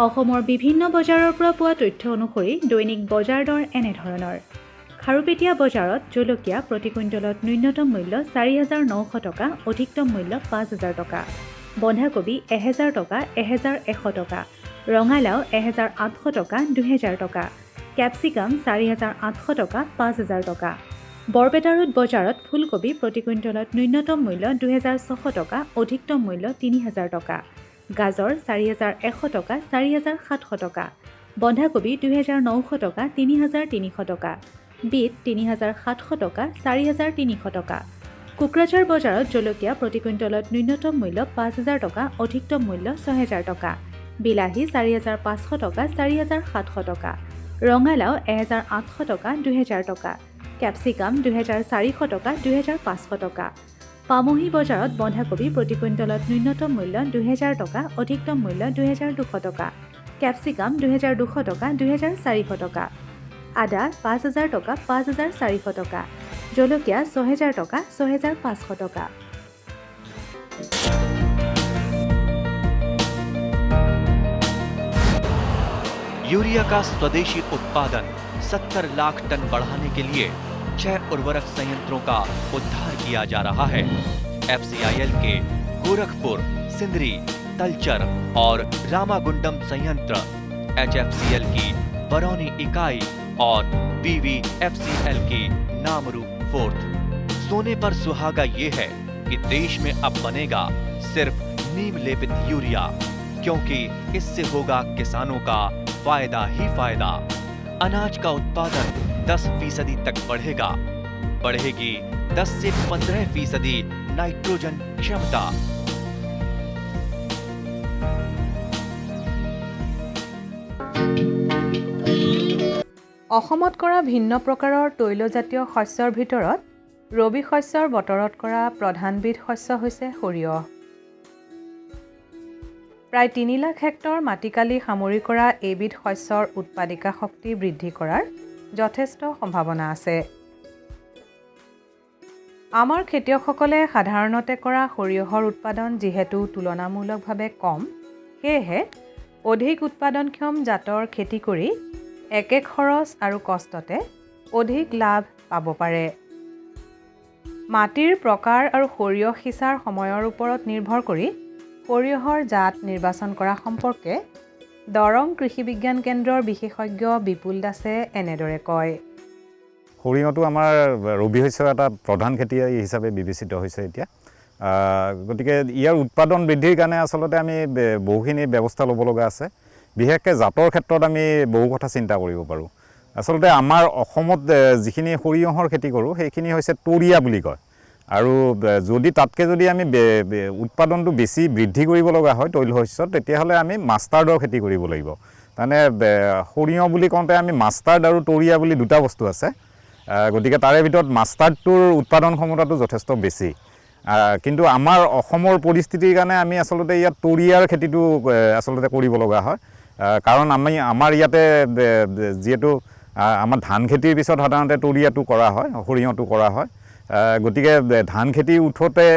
অসমৰ বিভিন্ন বজাৰৰ পৰা পোৱা তথ্য অনুসৰি দৈনিক বজাৰ দৰ এনেধৰণৰ। খাৰুপেটীয়া বজাৰত জলকীয়া প্ৰতি কুইণ্টলত ন্যূনতম মূল্য 4,900 টকা, অধিকতম মূল্য 5,000 টকা। বন্ধাকবি 1,000 টকা, 1,100 টকা। ৰঙালাও 1,800 টকা, 2,000 টকা। কেপচিকাম 4,800 টকা, 5,000 টকা। বৰপেটা ৰোড বজাৰত ফুলকবি প্ৰতি কুইণ্টলত ন্যূনতম মূল্য 2,600 টকা, অধিকতম মূল্য 3,000 টকা। গাজৰ 4,100 টকা, 4,700 টকা। বন্ধাকবি 2,900 টকা, 3,300 টকা। বিট 3,700 টকা, 4,300 টকা। কোকৰাঝাৰ বজাৰত জলকীয়া প্ৰতি কুইণ্টলত ন্যূনতম মূল্য 5,000 টকা, অধিকতম মূল্য 6,000 টকা। বিলাহী 4,500 টকা, 4,700 টকা। ৰঙালাও 1,800 টকা, 2,000 টকা। কেপচিকাম 2,400 টকা, 2,500 টকা। পামহি বজাৰত বন্ধাকবি প্ৰতি কুইণ্টলত ন্যূনতম মূল্য 2,000 টকা, অধিকতম মূল্য 2,200 টকা। কেপচিকাম 2,200 টকা, 2,400 টকা। আদা 5,000 টকা, 5,400 টকা। জলকীয়া 6,000 টকা, 6,500 টকা। यूरिया का स्वदेशी उत्पादन 70 लाख टन बढ़ाने के लिए 6 उर्वरक संयंत्रों का उद्धार किया जा रहा है। FCIL के गोरखपुर, सिंदरी, तलचर और रामागुंडम संयंत्र, HFCL की बरौनी इकाई और BVFCL की नामरू फोर्थ। सोने पर सुहागा ये है कि देश में अब बनेगा सिर्फ नीम लेपित यूरिया, क्योंकि इससे होगा किसानों का फायदा ही फायदा। अनाज का उत्पादन 10% तक बढ़ेगा। बढ़ेगी 10 से 15% नाइट्रोजन क्षमता। অসমত কৰা ভিন্ন প্ৰকাৰৰ তৈলজাতীয় শস্যৰ ভিতৰত ৰবি শস্যৰ বতৰত কৰা প্ৰধানবিধ শস্য হৈছে সৰিয়হ। প্ৰায় 3 লাখ হেক্টৰ মাটিকালি সামৰি কৰা এইবিধ শস্যৰ উৎপাদিকা শক্তি বৃদ্ধি কৰাৰ যথেষ্ট সম্ভাৱনা আছে। আমাৰ খেতিয়কসকলে সাধাৰণতে কৰা সৰিয়হৰ উৎপাদন যিহেতু তুলনামূলকভাৱে কম, সেয়েহে অধিক উৎপাদনক্ষম জাতৰ খেতি কৰি একে খৰচ আৰু কষ্টতে অধিক লাভ পাব পাৰে। মাটিৰ প্ৰকাৰ আৰু সৰিয়হ সিঁচাৰ সময়ৰ ওপৰত নিৰ্ভৰ কৰি সৰিয়হৰ জাত নিৰ্বাচন কৰা সম্পৰ্কে দৰং কৃষি বিজ্ঞান কেন্দ্ৰৰ বিশেষজ্ঞ বিপুল দাসে এনেদৰে কয়। সৰিয়হটো আমাৰ ৰবি শস্যৰ এটা প্ৰধান খেতি হিচাপে বিবেচিত হৈছে এতিয়া। গতিকে ইয়াৰ উৎপাদন বৃদ্ধিৰ কাৰণে আচলতে আমি বহুখিনি ব্যৱস্থা ল'ব লগা আছে। বিশেষকৈ জাতৰ ক্ষেত্ৰত আমি বহু কথা চিন্তা কৰিব পাৰোঁ। আচলতে আমাৰ অসমত যিখিনি সৰিয়হৰ খেতি কৰোঁ সেইখিনি হৈছে তৰিয়া বুলি কয়। আৰু যদি তাতকৈ যদি আমি উৎপাদনটো বেছি বৃদ্ধি কৰিব লগা হয় তৈল শস্যত, তেতিয়াহ'লে আমি মাষ্টাৰ্ডৰ খেতি কৰিব লাগিব। তাৰমানে সৰিয়হ বুলি কওঁতে আমি মাষ্টাৰ্ড আৰু তৰিয়া বুলি দুটা বস্তু আছে। গতিকে তাৰে ভিতৰত মাষ্টাৰ্ডটোৰ উৎপাদন ক্ষমতাটো যথেষ্ট বেছি। কিন্তু আমাৰ অসমৰ পৰিস্থিতিৰ কাৰণে আমি আচলতে ইয়াত তৰিয়াৰ খেতিটো আচলতে কৰিব লগা হয়। কাৰণ আমাৰ ইয়াতে যিহেতু আমাৰ ধান খেতিৰ পিছত সাধাৰণতে তৰিয়াটো কৰা হয়, সৰিয়হটো কৰা হয়। গতিকে ধান খেতি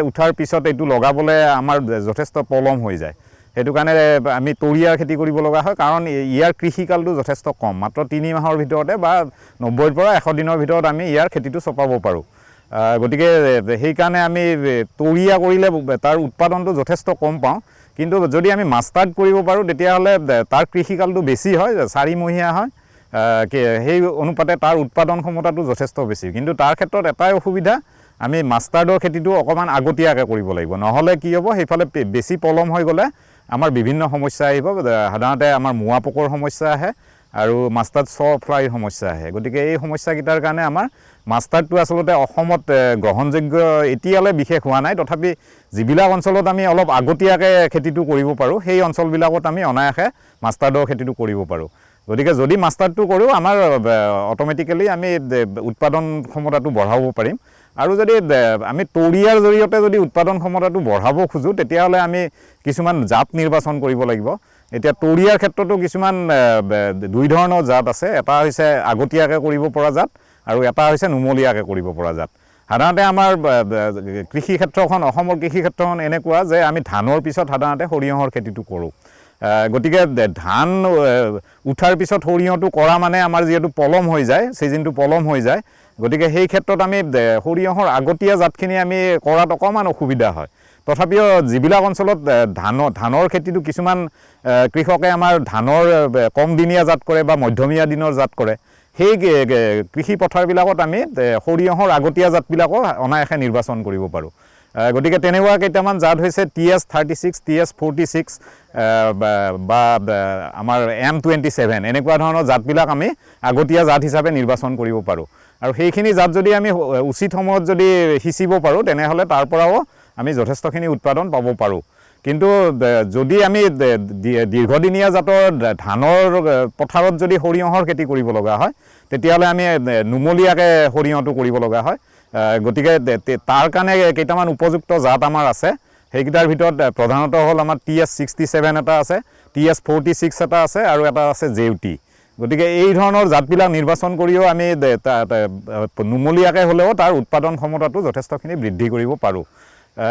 উঠাৰ পিছত এইটো লগাবলৈ আমাৰ যথেষ্ট পলম হৈ যায়। সেইটো কাৰণে আমি তৰিয়াৰ খেতি কৰিব লগা হয়, কাৰণ ইয়াৰ কৃষিকালটো যথেষ্ট কম, মাত্ৰ 3 মাহৰ ভিতৰতে বা 90 পৰা 100 দিনৰ ভিতৰত আমি ইয়াৰ খেতিটো চপাব পাৰোঁ। গতিকে সেইকাৰণে আমি তৰিয়া কৰিলে তাৰ উৎপাদনটো যথেষ্ট কম পাওঁ। কিন্তু যদি আমি মাষ্টাৰ্ড কৰিব পাৰোঁ তেতিয়াহ'লে তাৰ কৃষিকালটো বেছি হয়, 4 মহীয়া হয়। সেই অনুপাতে তাৰ উৎপাদন ক্ষমতাটো যথেষ্ট বেছি। কিন্তু তাৰ ক্ষেত্ৰত এটাই অসুবিধা, আমি মাষ্টাৰ্ডৰ খেতিটো অকণমান আগতীয়াকৈ কৰিব লাগিব। নহ'লে কি হ'ব, সেইফালে বেছি পলম হৈ গ'লে আমাৰ বিভিন্ন সমস্যা আহিব। সাধাৰণতে আমাৰ মোৱা পোকৰ সমস্যা আহে আৰু মাষ্টাৰ্ড ফ্লাইৰ সমস্যা আহে। গতিকে এই সমস্যাকেইটাৰ কাৰণে আমাৰ মাষ্টাৰ্ডটো আচলতে অসমত গ্ৰহণযোগ্য এতিয়ালৈ বিশেষ হোৱা নাই। তথাপি যিবিলাক অঞ্চলত আমি অলপ আগতীয়াকৈ খেতিটো কৰিব পাৰোঁ, সেই অঞ্চলবিলাকত আমি অনায়াসে মাষ্টাৰ্ডৰ খেতিটো কৰিব পাৰোঁ। গতিকে যদি মাষ্টাৰ্ডটো কৰোঁ, আমাৰ অট'মেটিকেলি আমি উৎপাদন ক্ষমতাটো বঢ়াব পাৰিম। আৰু যদি আমি তৰিয়াৰ জৰিয়তে যদি উৎপাদন ক্ষমতাটো বঢ়াব খোজোঁ, তেতিয়াহ'লে আমি কিছুমান জাত নিৰ্বাচন কৰিব লাগিব। এতিয়া তৰিয়াৰ ক্ষেত্ৰতো কিছুমান 2 ধৰণৰ জাত আছে। এটা হৈছে আগতীয়াকৈ কৰিব পৰা জাত আৰু এটা হৈছে নুমলীয়াকৈ কৰিব পৰা জাত। সাধাৰণতে আমাৰ কৃষি ক্ষেত্ৰখন, অসমৰ কৃষি ক্ষেত্ৰখন এনেকুৱা যে আমি ধানৰ পিছত সাধাৰণতে সৰিয়হৰ খেতিটো কৰোঁ। গতিকে ধান উঠাৰ পিছত সৰিয়হটো কৰা মানে আমাৰ যিহেতু পলম হৈ যায়, ছিজনটো পলম হৈ যায়, গতিকে সেই ক্ষেত্ৰত আমি সৰিয়হৰ আগতীয়া জাতখিনি আমি কৰাত অকণমান অসুবিধা হয়। তথাপিও যিবিলাক অঞ্চলত ধানৰ খেতিটো কিছুমান কৃষকে আমাৰ ধানৰ কম দিনীয়া জাত কৰে বা মধ্যমীয়া দিনৰ জাত কৰে, সেই কৃষি পথাৰবিলাকত আমি সৰিয়হৰ আগতীয়া জাতবিলাকো অনায়াসে নিৰ্বাচন কৰিব পাৰোঁ। গতিকে তেনেকুৱা কেইটামান জাত হৈছে TS36, TS46 বা আমাৰ M27, এনেকুৱা ধৰণৰ জাতবিলাক আমি আগতীয়া জাত হিচাপে নিৰ্বাচন কৰিব পাৰোঁ। আৰু সেইখিনি জাত যদি আমি উচিত সময়ত যদি সিঁচিব পাৰোঁ, তেনেহ'লে তাৰ পৰাও আমি যথেষ্টখিনি উৎপাদন পাব পাৰোঁ। কিন্তু যদি আমি দীৰ্ঘদিনীয়া জাতৰ ধানৰ পথাৰত যদি সৰিয়হৰ খেতি কৰিব লগা হয়, তেতিয়াহ'লে আমি নুমলীয়াকৈ সৰিয়হটো কৰিব লগা হয়। গতিকে তাৰ কাৰণে কেইটামান উপযুক্ত জাত আমাৰ আছে। সেইকেইটাৰ ভিতৰত প্ৰধানতঃ হ'ল আমাৰ TS67 এটা আছে, TS46 এটা আছে, আৰু এটা আছে JUT। গতিকে এই ধৰণৰ জাতবিলাক নিৰ্বাচন কৰিও আমি নুমলীয়াকৈ হ'লেও তাৰ উৎপাদন ক্ষমতাটো যথেষ্টখিনি বৃদ্ধি কৰিব পাৰোঁ।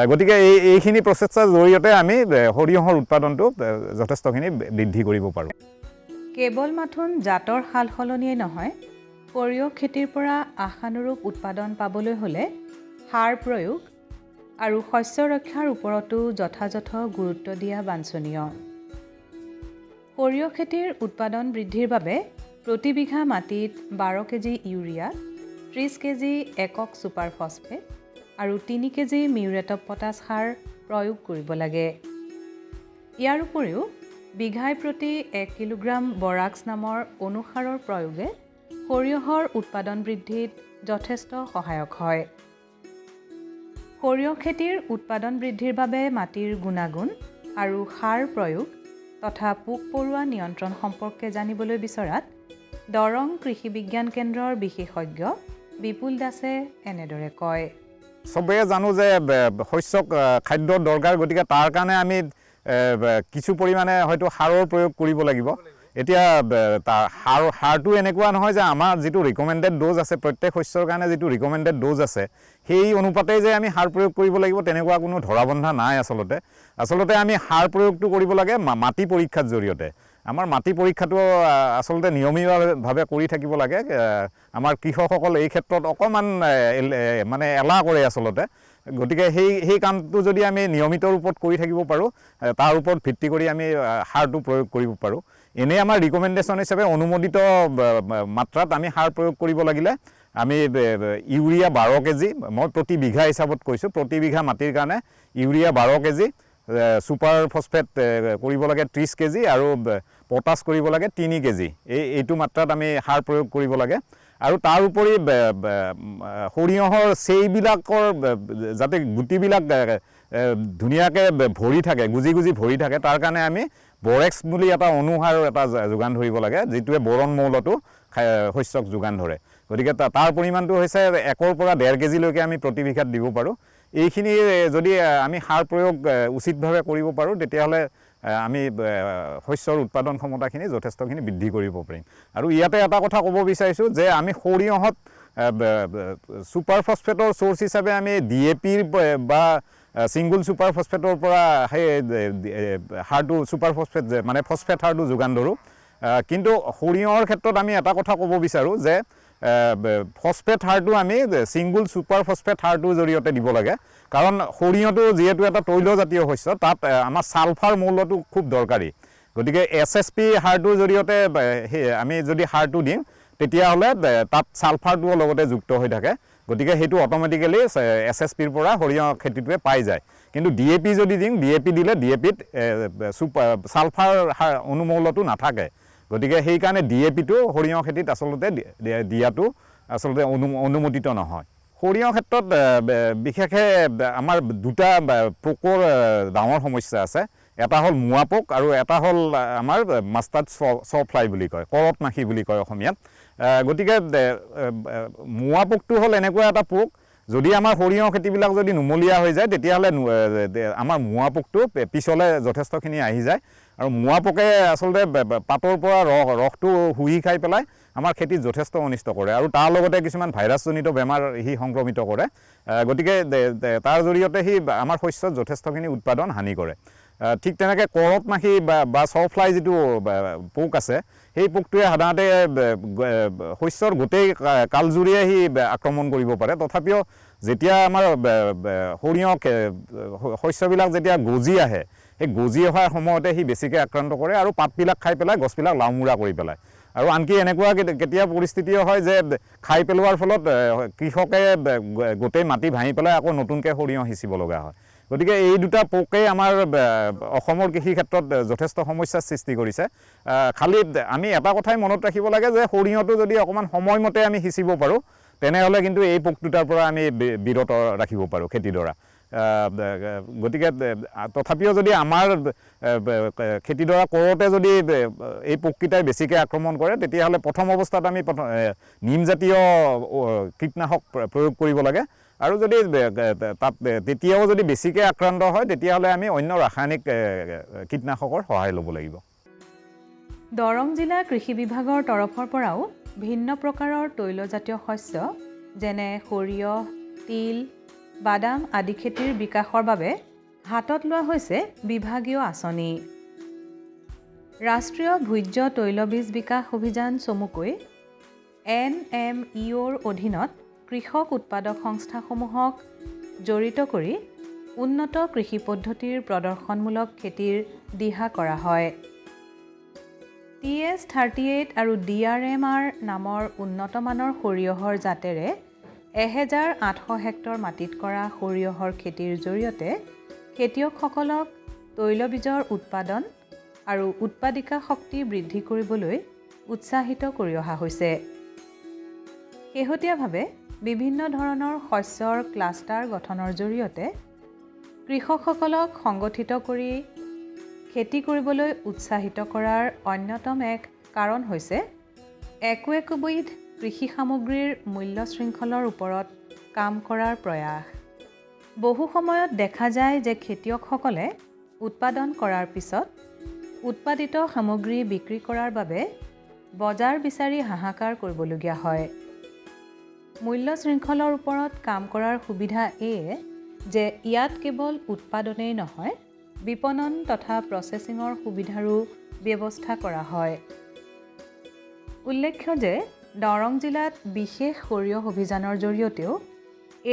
গতিকে এইখিনি প্ৰচেষ্টাৰ জৰিয়তে আমি সৰিয়হৰ উৎপাদনটো যথেষ্টখিনি বৃদ্ধি কৰিব পাৰোঁ। কেৱল মাথোন জাতৰ সাল সলনিয়েই নহয়, সৰিয়হ খেতিৰ পৰা আশানুৰূপ উৎপাদন পাবলৈ হ'লে সাৰ প্ৰয়োগ আৰু শস্য ৰক্ষাৰ ওপৰতো যথাযথ গুৰুত্ব দিয়া বাঞ্ছনীয়। সৰিয়হ খেতিৰ উৎপাদন বৃদ্ধিৰ বাবে প্ৰতি বিঘা মাটিত 12 কেজি ইউৰিয়া, 30 কেজি একক ছুপাৰ ফছফেট আৰু 3 কেজি মিউৰেট অফ পটাছ সাৰ প্ৰয়োগ কৰিব লাগে। ইয়াৰ উপৰিও বিঘাই প্ৰতি 1 কিলোগ্ৰাম বৰাক্স নামৰ অনুসাৰৰ প্ৰয়োগে সৰিয়হৰ উৎপাদন বৃদ্ধিত যথেষ্ট সহায়ক হয়। সৰিয়হ খেতিৰ উৎপাদন বৃদ্ধিৰ বাবে মাটিৰ গুণাগুণ আৰু সাৰ প্ৰয়োগ তথা পোক পৰুৱা নিয়ন্ত্ৰণ সম্পৰ্কে জানিবলৈ বিচৰাত দৰং কৃষি বিজ্ঞান কেন্দ্ৰৰ বিশেষজ্ঞ বিপুল দাসে এনেদৰে কয়। চবেই জানো যে শস্যক খাদ্যৰ দৰকাৰ, গতিকে তাৰ কাৰণে আমি কিছু পৰিমাণে হয়তো সাৰৰ প্ৰয়োগ কৰিব লাগিব। এতিয়া সাৰটো এনেকুৱা নহয় যে আমাৰ যিটো ৰিকমেণ্ডেড ড'জ আছে, প্ৰত্যেক শস্যৰ কাৰণে যিটো ৰিকমেণ্ডেড ড'জ আছে, সেই অনুপাতেই যে আমি সাৰ প্ৰয়োগ কৰিব লাগিব তেনেকুৱা কোনো ধৰাবন্ধা নাই। আচলতে আমি সাৰ প্ৰয়োগটো কৰিব লাগে মাটি পৰীক্ষাৰ জৰিয়তে। আমাৰ মাটি পৰীক্ষাটো আচলতে নিয়মীয়াভাৱে কৰি থাকিব লাগে। আমাৰ কৃষকসকল এই ক্ষেত্ৰত অকণমান মানে এলাহ কৰে আচলতে। গতিকে সেই কামটো যদি আমি নিয়মিত ৰূপত কৰি থাকিব পাৰোঁ, তাৰ ওপৰত ভিত্তি কৰি আমি সাৰটো প্ৰয়োগ কৰিব পাৰোঁ। এনেই আমাৰ ৰিকমেণ্ডেশ্যন হিচাপে অনুমোদিত মাত্ৰাত আমি সাৰ প্ৰয়োগ কৰিব লাগিলে আমি ইউৰিয়া 12 কেজি, মই প্ৰতি বিঘা হিচাপত কৈছোঁ, প্ৰতি বিঘা মাটিৰ কাৰণে ইউৰিয়া 12 কেজি, ছুপাৰ ফছফেট কৰিব লাগে 30 কেজি আৰু পটাছ কৰিব লাগে 3 কেজি। এইটো মাত্ৰাত আমি সাৰ প্ৰয়োগ কৰিব লাগে। আৰু তাৰ উপৰি সৰিয়হৰ চেইবিলাকৰ যাতে গুটিবিলাক ধুনীয়াকৈ ভৰি থাকে, গুজি ভৰি থাকে, তাৰ কাৰণে আমি বৰেক্স বুলি এটা অনুসাৰ এটা যোগান ধৰিব লাগে, যিটোৱে বৰণ মৌলটো শস্যক যোগান ধৰে। গতিকে তাৰ পৰিমাণটো হৈছে 1 পৰা 1.5 কেজিলৈকে আমি প্ৰতি বিঘাত দিব পাৰোঁ। এইখিনি যদি আমি সাৰ প্ৰয়োগ উচিতভাৱে কৰিব পাৰোঁ, তেতিয়াহ'লে আমি শস্যৰ উৎপাদন ক্ষমতাখিনি যথেষ্টখিনি বৃদ্ধি কৰিব পাৰিম। আৰু ইয়াতে এটা কথা ক'ব বিচাৰিছোঁ যে আমি সৰিয়হত ছুপাৰ ফছফেটৰ চ'ৰ্চ হিচাপে আমি DAPৰ বা ছিংগুল ছুপাৰ ফছফেটৰ পৰা সেই সাৰটো ছুপাৰ ফছফেট মানে ফছফেট সাৰটো যোগান ধৰোঁ। কিন্তু সৰিয়হৰ ক্ষেত্ৰত আমি এটা কথা ক'ব বিচাৰোঁ যে ফছফেট সাৰটো আমি ছিংগুল ছুপাৰ ফছফেট সাৰটোৰ জৰিয়তে দিব লাগে। কাৰণ সৰিয়হটো যিহেতু এটা তৈলজাতীয় শস্য, তাত আমাৰ ছালফাৰ মৌলটো খুব দৰকাৰী। গতিকে SSP সাৰটোৰ জৰিয়তে আমি যদি সাৰটো দিম, তেতিয়াহ'লে তাত ছালফাৰটোও লগতে যুক্ত হৈ থাকে। গতিকে সেইটো অট'মেটিকেলি SSPৰ পৰা সৰিয়হ খেতিটোৱে পাই যায়। কিন্তু DAP যদি দিম, DAP দিলে DAPত ছালফাৰ অনুমৌলটো নাথাকে। গতিকে সেইকাৰণে DAPটো সৰিয়হ খেতিত আচলতে দিয়াটো আচলতে অনুমোদিত নহয়। সৰিয়হ ক্ষেত্ৰত বিশেষকৈ আমাৰ দুটা পোকৰ ডাঙৰ সমস্যা আছে। এটা হ'ল মোৱা পোক আৰু এটা হ'ল আমাৰ মাষ্টাৰ্ড শ্বফ্লাই বুলি কয়, কৰট মাখি বুলি কয় অসমীয়াত। গতিকে মোৱা পোকটো হ'ল এনেকুৱা এটা পোক, যদি আমাৰ সৰিয়হ খেতিবিলাক যদি নুমলীয়া হৈ যায়, তেতিয়াহ'লে আমাৰ মোৱা পোকটো পিছলৈ যথেষ্টখিনি আহি যায়। আৰু মোৱা পোকে আচলতে পাতৰ পৰা ৰসটো শুহি খাই পেলাই আমাৰ খেতিত যথেষ্ট অনিষ্ট কৰে, আৰু তাৰ লগতে কিছুমান ভাইৰাছজনিত বেমাৰ সি সংক্ৰমিত কৰে। গতিকে তাৰ জৰিয়তে সি আমাৰ শস্যত যথেষ্টখিনি উৎপাদন হানি কৰে। ঠিক তেনেকৈ কৰট মাখি বা চফ্লাই যিটো পোক আছে সেই পোকটোৱে সাধাৰণতে শস্যৰ গোটেই কালজুৰিয়ে সি আক্ৰমণ কৰিব পাৰে। তথাপিও যেতিয়া আমাৰ সৰিয়হ শস্যবিলাক যেতিয়া গজি আহে সেই গজি অহাৰ সময়তে সি বেছিকৈ আক্ৰান্ত কৰে আৰু পাতবিলাক খাই পেলাই গছবিলাক লাওমোৰা কৰি পেলায়। আৰু আনকি এনেকুৱা কেতিয়া পৰিস্থিতিও হয় যে খাই পেলোৱাৰ ফলত কৃষকে গোটেই মাটি ভাঙি পেলাই আকৌ নতুনকৈ সৰিয়হ সিঁচিব লগা হয়। গতিকে এই দুটা পোকেই আমাৰ অসমৰ কৃষি ক্ষেত্ৰত যথেষ্ট সমস্যাৰ সৃষ্টি কৰিছে। খালি আমি এটা কথাই মনত ৰাখিব লাগে যে সৰিয়হটো যদি অকণমান সময়মতে আমি সিঁচিব পাৰোঁ তেনেহ'লে কিন্তু এই পোক দুটাৰ পৰা আমি বিৰত ৰাখিব পাৰোঁ খেতিডৰা। গতিকে তথাপিও যদি আমাৰ খেতিডৰা কৰোঁতে যদি এই পোককেইটাই বেছিকৈ আক্ৰমণ কৰে তেতিয়াহ'লে প্ৰথম অৱস্থাত আমি নিমজাতীয় কীটনাশক প্ৰয়োগ কৰিব লাগে। আৰু যদি তাত তেতিয়াও যদি বেছিকৈ আক্ৰান্ত হয় তেতিয়াহ'লে আমি অন্য ৰাসায়নিক কীটনাশকৰ সহায় ল'ব লাগিব। দৰং জিলা কৃষি বিভাগৰ তৰফৰ পৰাও ভিন্ন প্ৰকাৰৰ তৈলজাতীয় শস্য যেনে সৰিয়হ, তিল, বাদাম আদি খেতিৰ বিকাশৰ বাবে হাতত লোৱা হৈছে বিভাগীয় আঁচনি। ৰাষ্ট্ৰীয় ভোজ্য তৈলবীজ বিকাশ অভিযান চমুকৈ NMEOৰ অধীনত কৃষক উৎপাদক সংস্থাসমূহক জড়িত কৰি উন্নত কৃষি পদ্ধতিৰ প্ৰদৰ্শনমূলক খেতিৰ দিহা কৰা হয়। TS38 আৰু DRMR নামৰ উন্নতমানৰ সৰিয়হৰ জাতেৰে 1800 হেক্টৰ মাটিত কৰা সৰিয়হৰ খেতিৰ জৰিয়তে খেতিয়কসকলক তৈলবীজৰ উৎপাদন আৰু উৎপাদিকা শক্তি বৃদ্ধি কৰিবলৈ উৎসাহিত কৰি অহা হৈছে। শেহতীয়াভাৱে বিভিন্ন ধৰণৰ শস্যৰ ক্লাষ্টাৰ গঠনৰ জৰিয়তে কৃষকসকলক সংগঠিত কৰি খেতি কৰিবলৈ উৎসাহিত কৰাৰ অন্যতম এক কাৰণ হৈছে একোবিধ কৃষি সামগ্ৰীৰ মূল্য শৃংখলৰ ওপৰত কাম কৰাৰ প্ৰয়াস। বহু সময়ত দেখা যায় যে খেতিয়কসকলে উৎপাদন কৰাৰ পিছত উৎপাদিত সামগ্ৰী বিক্ৰী কৰাৰ বাবে বজাৰ বিচাৰি হাহাকাৰ কৰিবলগীয়া হয়। মূল্য শৃংখলৰ ওপৰত কাম কৰাৰ সুবিধা এয়ে যে ইয়াত কেৱল উৎপাদনেই নহয় বিপণন তথা প্ৰচেছিঙৰ সুবিধাৰো ব্যৱস্থা কৰা হয়। উল্লেখ্য যে দৰং জিলাত বিশেষ সৰিয়হ অভিযানৰ জৰিয়তেও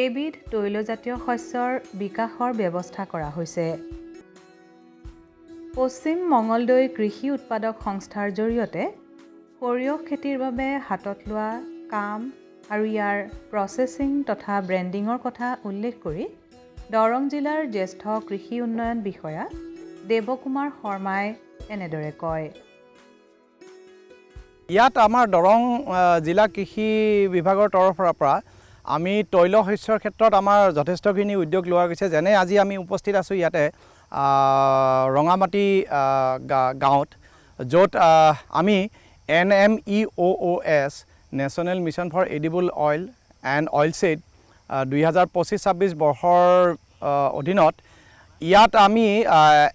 এবিধ তৈলজাতীয় শস্যৰ বিকাশৰ ব্যৱস্থা কৰা হৈছে। পশ্চিম মঙলদৈ কৃষি উৎপাদক সংস্থাৰ জৰিয়তে সৰিয়হ খেতিৰ বাবে হাতত লোৱা কাম আৰু ইয়াৰ প্ৰচেছিং তথা ব্ৰেণ্ডিঙৰ কথা উল্লেখ কৰি দৰং জিলাৰ জ্যেষ্ঠ কৃষি উন্নয়ন বিষয়া দেৱকুমাৰ শৰ্মাই এনেদৰে কয়। ইয়াত আমাৰ দৰং জিলা কৃষি বিভাগৰ তৰফৰ পৰা আমি তৈল শস্যৰ ক্ষেত্ৰত আমাৰ যথেষ্টখিনি উদ্যোগ লোৱা গৈছে। যেনে আজি আমি উপস্থিত আছোঁ ইয়াতে ৰঙামাটি গাঁৱত, য'ত আমি NMEOOS national mission for edible oil and oilseed 2025-26 বৰ্ষৰ অধীনত ইয়াত আমি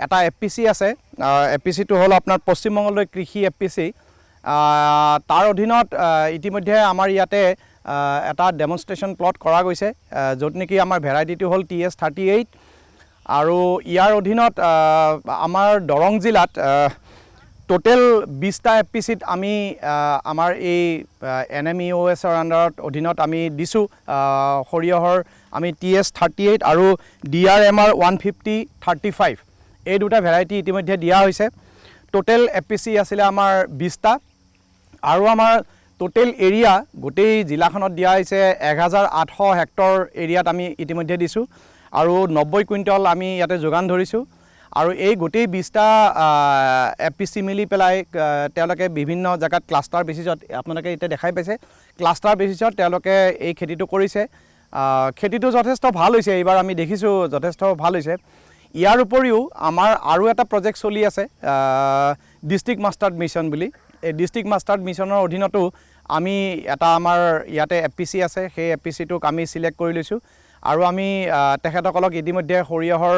এটা FPC আছে। FPCটো হ'ল আপোনাৰ পশ্চিম মঙলদৈ কৃষি FPC। তাৰ অধীনত ইতিমধ্যে আমাৰ ইয়াতে এটা ডেমনষ্ট্ৰেশ্যন প্লট কৰা গৈছে, য'ত নেকি আমাৰ ভেৰাইটিটো হ'ল TS38 আৰু ইয়াৰ অধীনত আমাৰ দৰং জিলাত টোটেল 20টা FPCত আমি আমাৰ এই NMEOSৰ আণ্ডাৰত অধীনত আমি দিছোঁ সৰিয়হৰ আমি TS38 আৰু DRMR 150-35 এই দুটা ভেৰাইটি ইতিমধ্যে দিয়া হৈছে। টোটেল FPC আছিলে আমাৰ 20টা আৰু আমাৰ টোটেল এৰিয়া গোটেই জিলাখনত দিয়া হৈছে 1800 হেক্টৰ এৰিয়াত আমি ইতিমধ্যে দিছোঁ আৰু 90 কুইণ্টল আমি ইয়াতে যোগান ধৰিছোঁ। আৰু এই গোটেই 20টা FPC মিলি পেলাই তেওঁলোকে বিভিন্ন জেগাত ক্লাষ্টাৰ বেচিছত আপোনালোকে এতিয়া দেখাই পাইছে, ক্লাষ্টাৰ বেচিছত তেওঁলোকে এই খেতিটো কৰিছে। খেতিটো যথেষ্ট ভাল হৈছে, এইবাৰ আমি দেখিছোঁ যথেষ্ট ভাল হৈছে। ইয়াৰ উপৰিও আমাৰ আৰু এটা প্ৰজেক্ট চলি আছে ডিষ্ট্ৰিক্ট মাষ্টাৰ্ড মিছন বুলি। এই ডিষ্ট্ৰিক্ট মাষ্টাৰ্ড মিছনৰ অধীনতো আমি এটা আমাৰ ইয়াতে FPC আছে, সেই FPCটোক আমি চিলেক্ট কৰি লৈছোঁ আৰু আমি তেখেতসকলক ইতিমধ্যে সৰিয়হৰ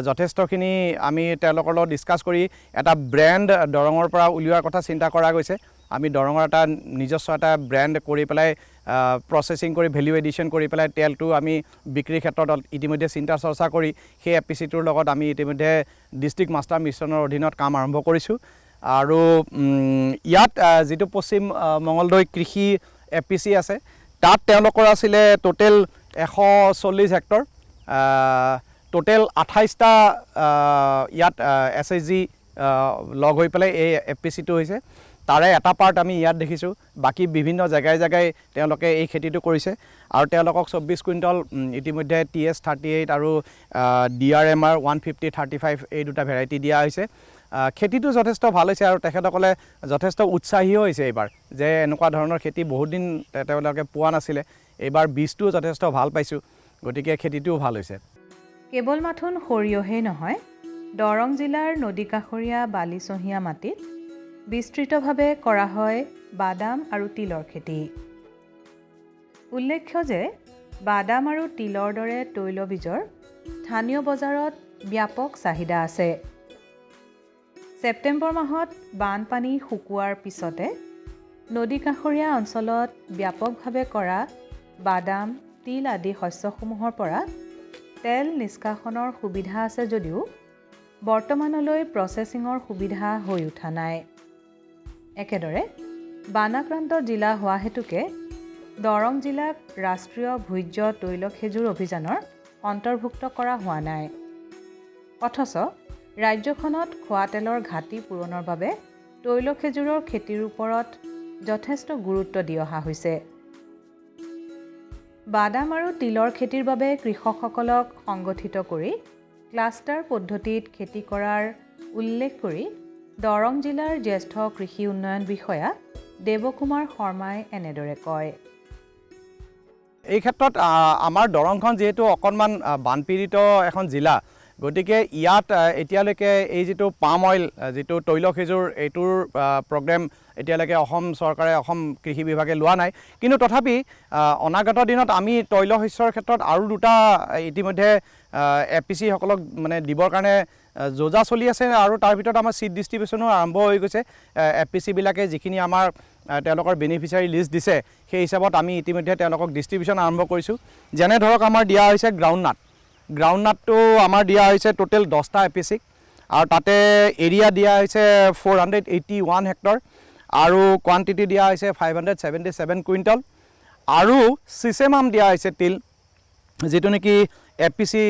যথেষ্টখিনি আমি তেওঁলোকৰ লগত ডিছকাছ কৰি এটা ব্ৰেণ্ড দৰঙৰ পৰা উলিওৱাৰ কথা চিন্তা কৰা গৈছে। আমি দৰঙৰ এটা নিজস্ব এটা ব্ৰেণ্ড কৰি পেলাই প্ৰচেছিং কৰি ভেলিউ এডিশ্যন কৰি পেলাই তেলটো আমি বিক্ৰীৰ ক্ষেত্ৰত ইতিমধ্যে চিন্তা চৰ্চা কৰি সেই এপিচিটোৰ লগত আমি ইতিমধ্যে ডিষ্ট্ৰিক্ট মাষ্টাৰ মিছনৰ অধীনত কাম আৰম্ভ কৰিছোঁ আৰু ইয়াত যিটো পশ্চিম মঙলদৈ কৃষি এপিচি আছে তাত তেওঁলোকৰ আছিলে টোটেল 140 হেক্টৰ টোটেল 28টা ইয়াত SHG লগ হৈ পেলাই এই এপিচিটো হৈছে তাৰে এটা পাৰ্ট আমি ইয়াত দেখিছোঁ বাকী বিভিন্ন জেগাই জেগাই তেওঁলোকে এই খেতিটো কৰিছে আৰু তেওঁলোকক 24 কুইণ্টল ইতিমধ্যে TS 38 আৰু DRMR 150-35 এই দুটা ভেৰাইটি দিয়া হৈছে খেতিটো যথেষ্ট ভাল হৈছে আৰু তেখেতসকলে যথেষ্ট উৎসাহী হৈছে এইবাৰ যে এনেকুৱা ধৰণৰ খেতি বহুত দিন তেওঁলোকে পোৱা নাছিলে এইবাৰ বীজটোও যথেষ্ট ভাল পাইছোঁ গতিকে খেতিটোও ভাল হৈছে কেৱল মাথোন সৰিয়হেই নহয় দৰং জিলাৰ নদীকাষৰীয়া বালিচহীয়া মাটিত বিস্তৃতভাৱে কৰা হয় বাদাম আৰু তিলৰ খেতি উল্লেখ্য যে বাদাম আৰু তিলৰ দৰে তৈলবীজৰ স্থানীয় বজাৰত ব্যাপক চাহিদা আছে ছেপ্টেম্বৰ মাহত বানপানী শুকোৱাৰ পিছতে নদীকাষৰীয়া অঞ্চলত ব্যাপকভাৱে কৰা বাদাম তিল আদি শস্যসমূহৰ পৰা তেল নিষ্কাশনৰ সুবিধা আছে যদিও বৰ্তমানলৈ প্ৰচেছিঙৰ সুবিধা হৈ উঠা নাই একেদৰে বানাক্ৰান্ত জিলা হোৱা হেতুকে দৰং জিলাক ৰাষ্ট্ৰীয় ভোজ্য তৈল খেজুৰ অভিযানৰ অন্তৰ্ভুক্ত কৰা হোৱা নাই অথচ ৰাজ্যখনত খোৱা তেলৰ ঘাটি পূৰণৰ বাবে তৈল খেজুৰৰ খেতিৰ ওপৰত যথেষ্ট গুৰুত্ব দি অহা হৈছে বাদাম আৰু তিলৰ খেতিৰ বাবে কৃষকসকলক সংগঠিত কৰি ক্লাষ্টাৰ পদ্ধতিত খেতি কৰাৰ উল্লেখ কৰি দৰং জিলাৰ জ্যেষ্ঠ কৃষি উন্নয়ন বিষয়া দেৱকুমাৰ শৰ্মাই এনেদৰে কয় এই ক্ষেত্ৰত আমাৰ দৰংখন যিহেতু অকণমান বানপীড়িত এখন জিলা গতিকে ইয়াত এতিয়ালৈকে এই যিটো পাম অইল যিটো তৈল খেজুৰ এইটোৰ প্ৰগ্ৰেম এতিয়ালৈকে অসম চৰকাৰে অসম কৃষি বিভাগে লোৱা নাই কিন্তু তথাপি অনাগত দিনত আমি তৈল শস্যৰ ক্ষেত্ৰত আৰু দুটা ইতিমধ্যে এপিচি সকলক মানে দিবৰ কাৰণে যোজা চলি আছে আৰু তাৰ ভিতৰত আমাৰ চিড ডিষ্ট্ৰিবিউশ্যনো আৰম্ভ হৈ গৈছে এপিচি বিলাকে যিখিনি আমাৰ তেওঁলোকৰ বেনিফিচিয়াৰী লিষ্ট দিছে সেই হিচাপত আমি ইতিমধ্যে তেওঁলোকক ডিষ্ট্ৰিবিউশ্যন আৰম্ভ কৰিছোঁ যেনে ধৰক আমাৰ দিয়া হৈছে গ্ৰাউণ্ডনাটটো আমাৰ দিয়া হৈছে টোটেল 10টা এপিচিক আৰু তাতে এৰিয়া দিয়া হৈছে 481 হেক্টৰ আৰু কোৱান্টিটি দিয়া হৈছে 577 কুইণ্টল আৰু চিছেমাম দিয়া হৈছে তিল যিটো নেকি এপিচি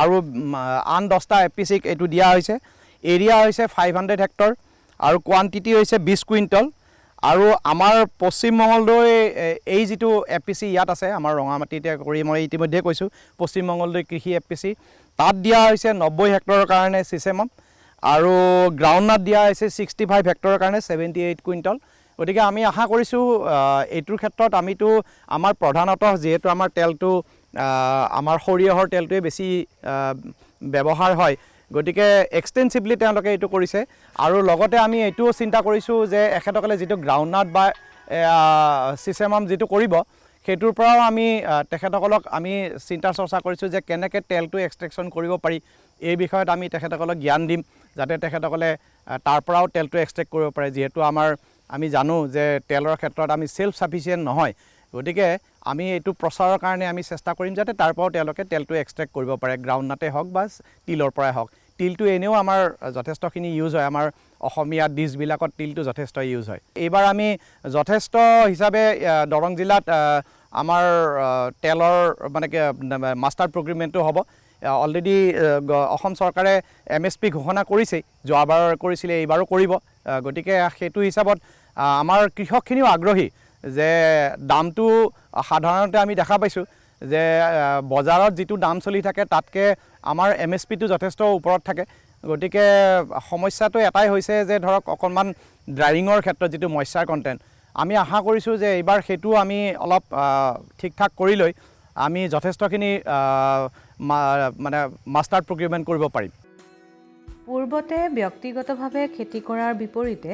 আৰু আন 10টা এপিচিক এইটো দিয়া হৈছে এৰিয়া হৈছে 500 হেক্টৰ আৰু কোৱান্টিটি হৈছে 20 কুইণ্টল আৰু আমাৰ পশ্চিম মঙলদৈ এই যিটো এপিচি ইয়াত আছে আমাৰ ৰঙামাটিতে কৰি মই ইতিমধ্যে কৈছোঁ পশ্চিম মঙলদৈ কৃষি এপিচি তাত দিয়া হৈছে 90 হেক্টৰৰ কাৰণে চিছেমাম আৰু গ্ৰাউণ্ডনাট দিয়া হৈছে 65 হেক্টৰৰ কাৰণে 78 কুইণ্টল গতিকে আমি আশা কৰিছোঁ এইটোৰ ক্ষেত্ৰত আমিতো আমাৰ প্ৰধানতঃ যিহেতু আমাৰ তেলটো আমাৰ সৰিয়হৰ তেলটোৱে বেছি ব্যৱহাৰ হয় গতিকে এক্সটেনচিভলি তেওঁলোকে এইটো কৰিছে আৰু লগতে আমি এইটোও চিন্তা কৰিছোঁ যে এখেতসকলে যিটো গ্ৰাউণ্ডনাট বা চিছেমাম যিটো কৰিব সেইটোৰ পৰাও আমি তেখেতসকলক আমি চিন্তা চৰ্চা কৰিছোঁ যে কেনেকৈ তেলটো এক্সট্ৰেকশ্যন কৰিব পাৰি এই বিষয়ত আমি তেখেতসকলক জ্ঞান দিম যাতে তেখেতসকলে তাৰ পৰাও তেলটো এক্সট্ৰেক্ট কৰিব পাৰে যিহেতু আমি জানো যে তেলৰ ক্ষেত্ৰত আমি সেল্ফ সাফিচিয়েণ্ট নহয় গতিকে আমি এইটো প্ৰচাৰৰ কাৰণে আমি চেষ্টা কৰিম যাতে তাৰ পৰাও তেওঁলোকে তেলটো এক্সট্ৰেক্ট কৰিব পাৰে গ্ৰাউণ্ডনাটে হওক বা তিলৰ পৰাই হওক তিলটো এনেও আমাৰ যথেষ্টখিনি ইউজ হয় আমাৰ অসমীয়া ডিছবিলাকত তিলটো যথেষ্ট ইউজ হয় এইবাৰ আমি যথেষ্ট হিচাপে দৰং জিলাত আমাৰ তেলৰ মানে মাষ্টাৰ প্ৰকিউৰমেণ্টটো হ'ব অলৰেডি অসম চৰকাৰে MSP ঘোষণা কৰিছেই যোৱাবাৰ কৰিছিলে এইবাৰো কৰিব গতিকে সেইটো হিচাপত আমাৰ কৃষকখিনিও আগ্ৰহী যে দামটো সাধাৰণতে আমি দেখা পাইছোঁ যে বজাৰত যিটো দাম চলি থাকে তাতকৈ আমাৰ MSPটো যথেষ্ট ওপৰত থাকে গতিকে সমস্যাটো এটাই হৈছে যে ধৰক অকণমান ড্ৰাইভিঙৰ ক্ষেত্ৰত যিটো মইশ্চাৰ কণ্টেণ্ট আমি আশা কৰিছোঁ যে এইবাৰ সেইটো আমি অলপ ঠিক ঠাক কৰি লৈ আমি যথেষ্টখিনি মানে মাষ্টাৰ প্ৰকিউৰমেণ্ট কৰিব পাৰিম পূৰ্বতে ব্যক্তিগতভাৱে খেতি কৰাৰ বিপৰীতে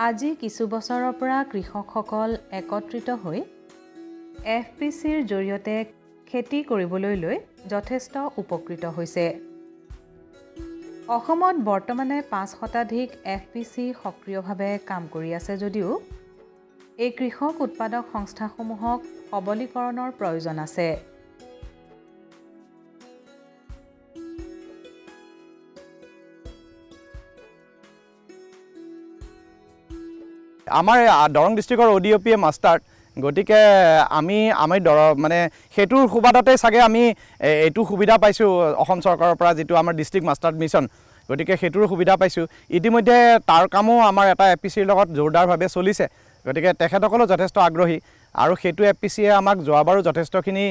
আজি কিছু বছৰৰ পৰা কৃষকসকল একত্ৰিত হৈ FPCৰ জৰিয়তে খেতি কৰিবলৈ লৈ যথেষ্ট উপকৃত হৈছে অসমত বৰ্তমানে 5 শতাধিক FPC সক্ৰিয়ভাৱে কাম কৰি আছে যদিও এই কৃষক উৎপাদক সংস্থাসমূহক সবলীকৰণৰ প্ৰয়োজন আছে। আমাৰ দৰং ডিষ্ট্ৰিক্টৰ ODOP মাষ্টাৰ্ড, গতিকে আমি মানে সেইটোৰ সুবাদতে চাগে আমি এইটো সুবিধা পাইছোঁ অসম চৰকাৰৰ পৰা, যিটো আমাৰ ডিষ্ট্ৰিক্ট মাষ্টাৰ্ড মিছন, গতিকে সেইটোৰ সুবিধা পাইছোঁ। ইতিমধ্যে তাৰ কামো আমাৰ এটা APCৰ লগত জোৰদাৰভাৱে চলিছে, গতিকে তেখেতসকলো যথেষ্ট আগ্ৰহী আৰু সেইটো APCয়ে আমাক যোৱাবাৰো যথেষ্টখিনি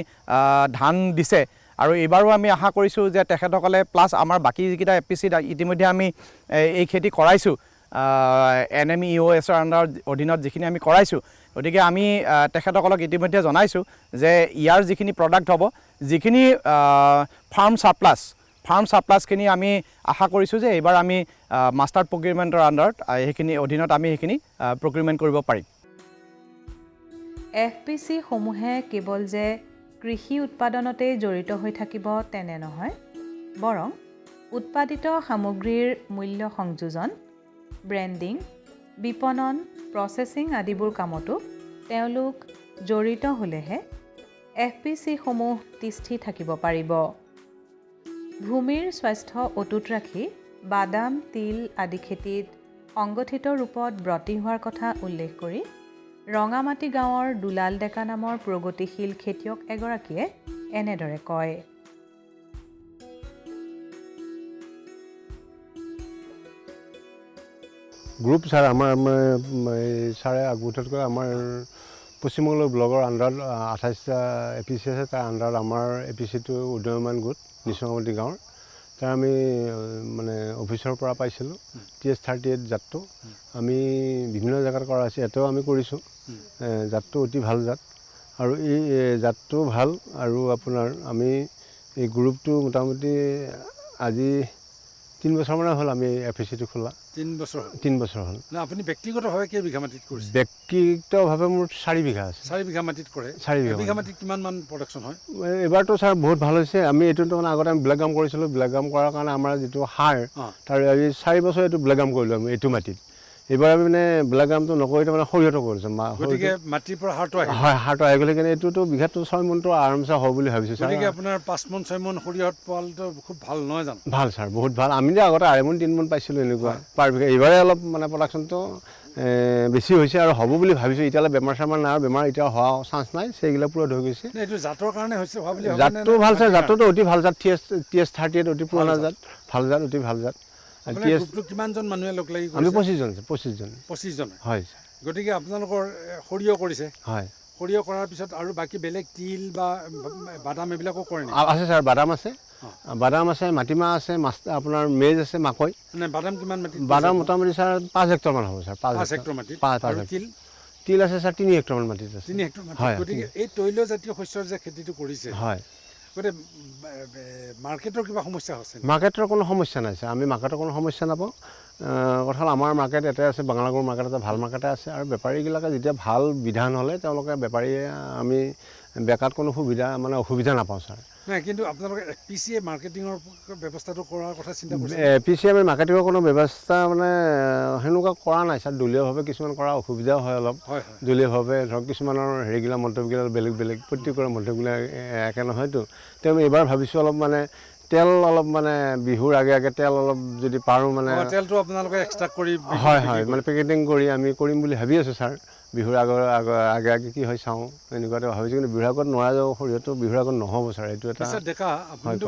ধান দিছে আৰু এইবাৰো আমি আশা কৰিছোঁ যে তেখেতসকলে প্লাছ আমাৰ বাকী যিকেইটা APC ইতিমধ্যে আমি এই খেতি কৰাইছোঁ NMEOSৰ অধীনত যিখিনি আমি কৰাইছোঁ, গতিকে আমি তেখেতসকলক ইতিমধ্যে জনাইছোঁ যে ইয়াৰ যিখিনি প্ৰডাক্ট হ'ব, যিখিনি ফাৰ্ম ছাপ্লাছখিনি আমি আশা কৰিছোঁ যে এইবাৰ আমি মাষ্টাৰ্ড প্ৰকিউৰমেণ্টৰ আণ্ডাৰত সেইখিনি অধীনত আমি সেইখিনি প্ৰকিউৰমেণ্ট কৰিব পাৰিম। FPC সমূহে কেৱল যে কৃষি উৎপাদনতেই জড়িত হৈ থাকিব তেনে নহয়, বৰং উৎপাদিত সামগ্ৰীৰ মূল্য সংযোজন, ব্ৰেণ্ডিং, বিপণন, প্ৰচেছিং আদিবোৰ কামতো তেওঁলোক জড়িত হ'লেহে FPC সমূহ তিষ্ঠি থাকিব পাৰিব। ভূমিৰ স্বাস্থ্য অটুট ৰাখি বাদাম, তিল আদি খেতিত সংগঠিত ৰূপত ব্ৰতী হোৱাৰ কথা উল্লেখ কৰি ৰঙামাটি গাঁৱৰ দুলাল ডেকা নামৰ প্ৰগতিশীল খেতিয়ক এগৰাকীয়ে এনেদৰে কয়। গ্ৰুপ ছাৰ আমাৰ ছাৰে আগবঢ়াই কৰা আমাৰ পশ্চিমবংগ ব্লকৰ আণ্ডাৰত 28টা APC আছে, তাৰ আণ্ডাৰত আমাৰ APCটো উদয়মান গোট নিচুঙামাটি গাঁৱৰ, তাৰ আমি মানে অফিচৰ পৰা পাইছিলোঁ TS38 জাতটো। আমি বিভিন্ন জেগাত কৰা হৈছে, ইয়াতেও আমি কৰিছোঁ। জাতটো অতি ভাল জাত আৰু এই জাতটো ভাল আৰু আপোনাৰ আমি এই গ্ৰুপটো মোটামুটি আজি 3 বছৰমানে হ'ল আমি APCটো খোলা। 3 বছৰ হ'ল। না আপুনি ব্যক্তিগতভাৱে কেই বিঘা মাটিত কৰিছে? ব্যক্তিগতভাৱে মোৰ 4 বিঘা আছে। 4 বিঘা মাটিত কৰে? 4 বিঘা মাটিত কিমান মান প্ৰডাকশ্যন হয়? এবাৰতো ছাৰ বহুত ভাল হৈছে। আমি এইটোতো মানে আগতে আমি ব্লেক গাম কৰিছিলোঁ, ব্লেক গাম কৰাৰ কাৰণে আমাৰ যিটো সাৰ তাৰ 4 বছৰ এইটো ব্লেক গাম কৰিলোঁ আমি এইটো মাটিত। এইবাৰ আমি মানে ব্লেক গামটো নকৰি তাৰমানে সৰিয়হটো কৰিছোঁ। গতিকে মাটিৰ পৰা সাৰটো আহে? হয়, সাৰটো আহি গ'লে কিন্তু এইটোতো বিঘাটো 6 মোনটো আৰামছে হ'ব বুলি ভাবিছোঁ ছাৰ। গতিকে আপোনাৰ 5 মোন 6 মোন সৰিয়হত পোৱালটো খুব ভাল নহয় জানো? ভাল ছাৰ, বহুত ভাল। আমি যে আগতে 2.5 মোন 3 মোন পাইছিলোঁ এনেকুৱা পাৰ বিঘা। এইবাৰে অলপ মানে প্ৰডাকশ্যনটো বেছি হৈছে আৰু হ'ব বুলি ভাবিছোঁ। এতিয়ালৈ বেমাৰ চেমাৰ নাই, বেমাৰ এতিয়া হোৱা চান্স নাই, সেইগিলা পূৰা হৈ গৈছে। এইটো জাতৰ কাৰণে হৈছে হোৱা বুলি জাতটো ভাল ছাৰ, জাতটোতো অতি ভাল জাত। TS38 অতি পুৰণা জাত, ভাল জাত, অতি ভাল জাত। কিমানজন মানুহে লগ লাগি? আমি 25 জন। 25 জন? হয়। গতিকে আপোনালোকৰ সৰিয়হ কৰিছে? হয়। সৰিয়হ কৰাৰ পিছত আৰু বাকী বেলেগ তিল বা বাদাম এইবিলাকো কৰে নেকি? আছে ছাৰ, বাদাম আছে, মাটিমাহ আছে, আপোনাৰ মেজ আছে, মাকৈ। মানে বাদাম কিমান মাটি? বাদাম মোটামুটি ছাৰ 5 হেক্টৰমান হ'ব ছাৰ। 5 হেক্টৰ মাটি। আৰু তিল আছে ছাৰ 3 হেক্টৰমান মাটিত আছে। 3 হেক্টৰ মাটি। গতিকে এই তৈলজাতীয় শস্যৰ যে খেতিটো কৰিছে, হয়, গতিকে মাৰ্কেটৰ কিবা সমস্যা হৈছে? মাৰ্কেটৰ কোনো সমস্যা নাই ছাৰ, আমি মাৰ্কেটৰ কোনো সমস্যা নাপাওঁ। কথা হ'ল আমাৰ মাৰ্কেট এটাই আছে, বাংলাগুৰ মাৰ্কেট এটা ভাল মাৰ্কেটে আছে আৰু বেপাৰীবিলাকে যেতিয়া ভাল বিধান হ'লে তেওঁলোকে বেপাৰীয়ে আমি বেকাত কোনো অসুবিধা নাপাওঁ ছাৰ। নাই, কিন্তু আপোনালোকে APCয়ে মাৰ্কেটিঙৰ ব্যৱস্থাটো কৰাৰ কথা চিন্তা কৰিছে? APCয়ে আমি মাৰ্কেটিঙৰ কোনো ব্যৱস্থা সেনেকুৱা কৰা নাই ছাৰ। দলীয়ভাৱে কিছুমান কৰা অসুবিধাও হয় অলপ। দলীয়ভাৱে ধৰক কিছুমানৰ হেৰিগিলা মন্তব্যগিলা বেলেগ প্ৰত্যেকৰে মন্তব্যবিলাক একে নহয়তো। তেওঁ এইবাৰ ভাবিছোঁ অলপ তেল অলপ বিহুৰ আগে তেল অলপ যদি পাৰোঁ তেলটো আপোনালোকে এক্সট্ৰা কৰি? হয়, পেকেটিং কৰি আমি কৰিম বুলি ভাবি আছোঁ ছাৰ। বিহুৰ আগে কি হয় চাওঁ, এনেকুৱাতে ভাবিছোঁ। কিন্তু বিহুৰ আগত নোৱাৰা যাব, সৰিয়হটো বিহুৰ আগত নহ'ব ছাৰ। এইটো এটা ডেকা, আপুনিতো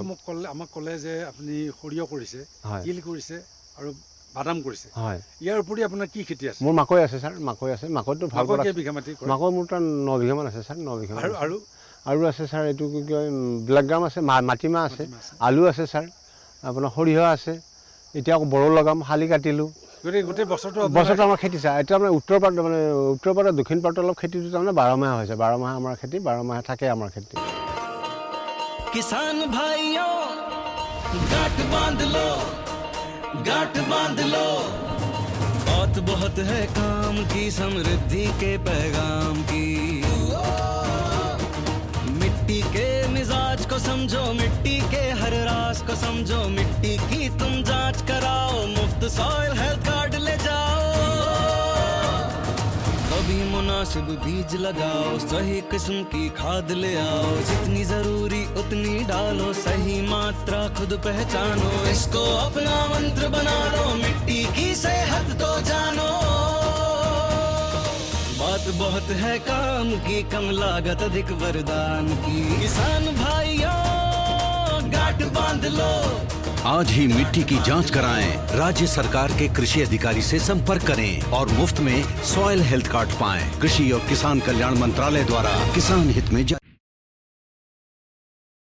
আমাক ক'লে যে আপুনি সৰিয়হ কৰিছে, তিল কৰিছে আৰু বাদাম কৰিছে। হয়। ইয়াৰ উপৰি আপোনাৰ কি খেতি আছে? মোৰ মাকৈ আছে ছাৰ, মাকৈ আছে। মাকৈটো ভাল। কেই বিঘা মাটি? মাকৈ মোৰ তাত 9 বিঘামান আছে ছাৰ। 9 বিঘা। আৰু আছে ছাৰ এইটো কি কয় ব্লেক গাম আছে, মাটিমাহ আছে, আলু আছে ছাৰ, আপোনাৰ সৰিয়হ আছে। এতিয়া আকৌ বড়ো লগাম, শালি কাটিলোঁ। গোটেই বছৰটো আমাৰ খেতি ছাৰ। এতিয়া উত্তৰ পাৰত দক্ষিণ পাৰত অলপ খেতিটো তাৰমানে 12 মাহে হৈছে। 12 মাহে আমাৰ খেতি, 12 মাহে থাকে আমাৰ খেতি। किसान भाइयों गांठ बांध लो बहुत बहुत है काम की, समृद्धि के पैगाम की। मिट्टी के मिजाज को समझो, मिट्टी के हर राज को समझो, मिट्टी की तुम जांच कराओ, मुफ्त सॉइल हेल्थ कार्ड ले जाओ। कभी मुनासिब बीज लगाओ, सही किस्म की खाद ले आओ, जितनी जरूरी उतनी डालो, सही मात्रा खुद पहचानो, इसको अपना मंत्र बना लो, मिट्टी की सेहत तो जानो। बात बहुत है काम की, कम लागत अधिक वरदान की, किसान भाइयों गांठ बांध लो। आज ही मिट्टी की जांच कराएं। राज्य सरकार के कृषि अधिकारी से संपर्क करें और मुफ्त में सॉइल हेल्थ कार्ड पाएं। कृषि और किसान कल्याण मंत्रालय द्वारा किसान हित में जारी।